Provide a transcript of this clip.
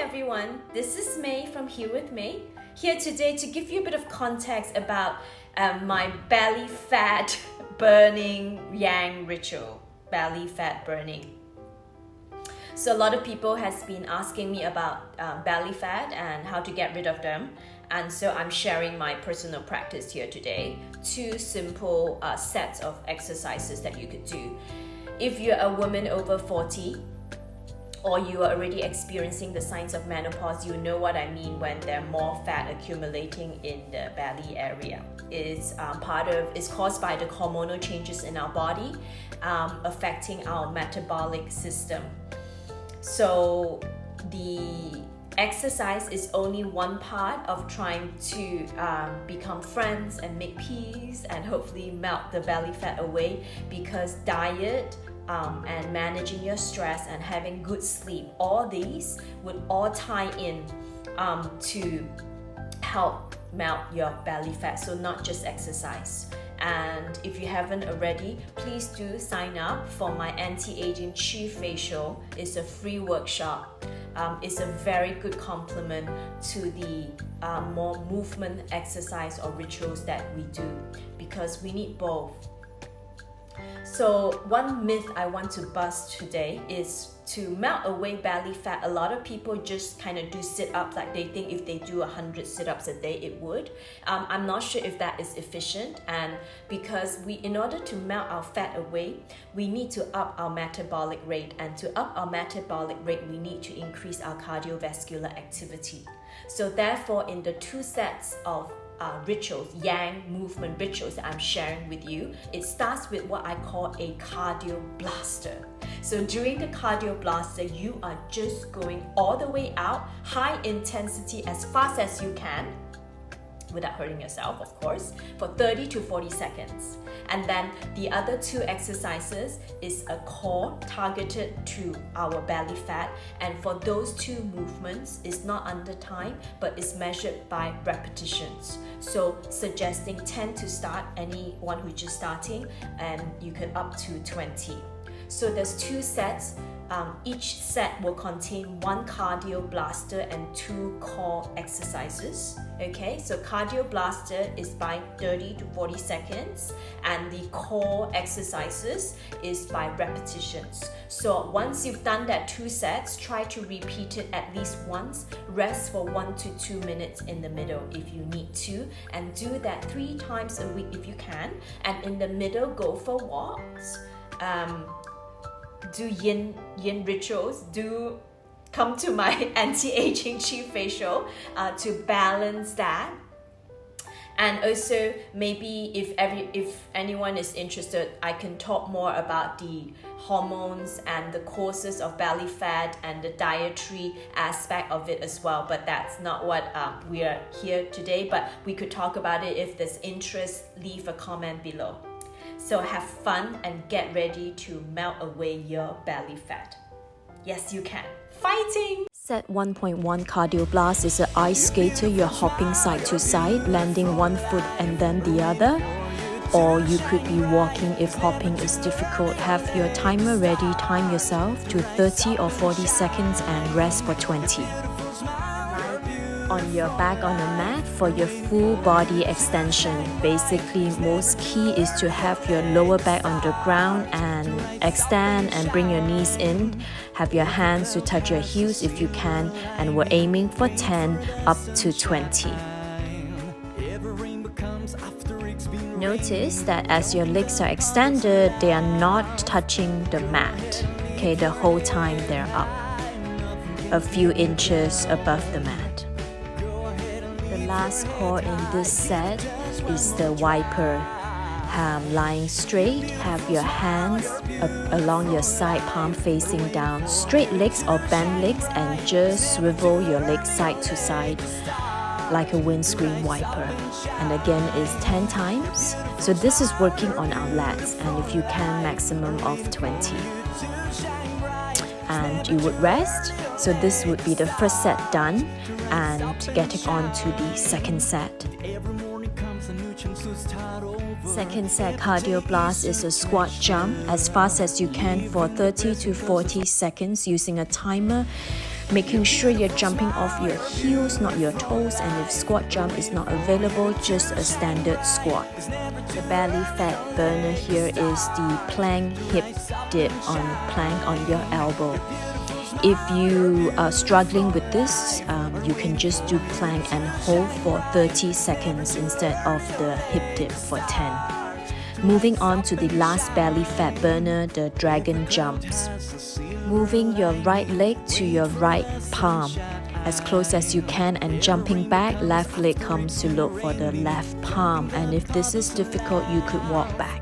everyone, this is May from Here with May, here today to give you a bit of context about my belly fat burning yang ritual, belly fat burning. So a lot of people has been asking me about belly fat and how to get rid of them, and so I'm sharing my personal practice here today. 2 simple sets of exercises that you could do. If you're a woman over 40, or you are already experiencing the signs of menopause, you know what I mean when there's more fat accumulating in the belly area. It's caused by the hormonal changes in our body, affecting our metabolic system. So the exercise is only one part of trying to become friends and make peace and hopefully melt the belly fat away, because diet, and managing your stress and having good sleep, all these would all tie in to help melt your belly fat, so not just exercise. And if you haven't already, please do sign up for my anti-aging chi facial. It's a free workshop. It's a very good complement to the more movement exercise or rituals that we do, because we need both. So one myth I want to bust today is to melt away belly fat. A lot of people just kind of do sit-ups, like they think if they do 100 sit-ups a day it would. I'm not sure if that is efficient, and because in order to melt our fat away, we need to up our metabolic rate, and to up our metabolic rate we need to increase our cardiovascular activity. So therefore, in the 2 sets of rituals, yang movement rituals that I'm sharing with you, it starts with what I call a cardio blaster. So during the cardio blaster, you are just going all the way out, high intensity, as fast as you can, without hurting yourself, of course, for 30 to 40 seconds. And then the other 2 exercises is a core targeted to our belly fat, and for those 2 movements, it's not under time, but it's measured by repetitions. So suggesting 10 to start, anyone who's just starting, and you can up to 20. So there's 2 sets. Each set will contain 1 cardio blaster and 2 core exercises. Okay, so cardio blaster is by 30 to 40 seconds, and the core exercises is by repetitions. So once you've done that 2 sets, try to repeat it at least once. Rest for 1 to 2 minutes in the middle if you need to, and do that 3 times a week if you can. And in the middle, go for walks. Do yin rituals, do come to my anti-aging chi facial to balance that. And also, maybe if anyone is interested, I can talk more about the hormones and the causes of belly fat and the dietary aspect of it as well, but that's not what we are here today. But we could talk about it. If there's interest, leave a comment below. So have fun and get ready to melt away your belly fat. Yes, you can. Fighting! Set 1.1 cardio blast is an ice skater. You're hopping side to side, landing one foot and then the other. Or you could be walking if hopping is difficult. Have your timer ready, time yourself to 30 or 40 seconds and rest for 20. On your back on a mat for your full body extension. Basically, most key is to have your lower back on the ground and extend and bring your knees in. Have your hands to touch your heels if you can, and we're aiming for 10 up to 20. Notice that as your legs are extended, they are not touching the mat. Okay, the whole time they're up, a few inches above the mat. The last core in this set is the wiper. Lying straight, have your hands along your side, palm facing down. Straight legs or bent legs, and just swivel your legs side to side like a windscreen wiper. And again is 10 times. So this is working on our lats, and if you can, maximum of 20. And you would rest. So this would be the first set done, and getting on to the second set. Second set cardio blast is a squat jump as fast as you can for 30 to 40 seconds using a timer. Making sure you're jumping off your heels, not your toes, and if squat jump is not available, just a standard squat. The belly fat burner here is the plank hip dip plank on your elbow. If you are struggling with this, you can just do plank and hold for 30 seconds instead of the hip dip for 10. Moving on to the last belly fat burner, the dragon jumps. Moving your right leg to your right palm as close as you can and jumping back, left leg comes to look for the left palm, and if this is difficult, you could walk back.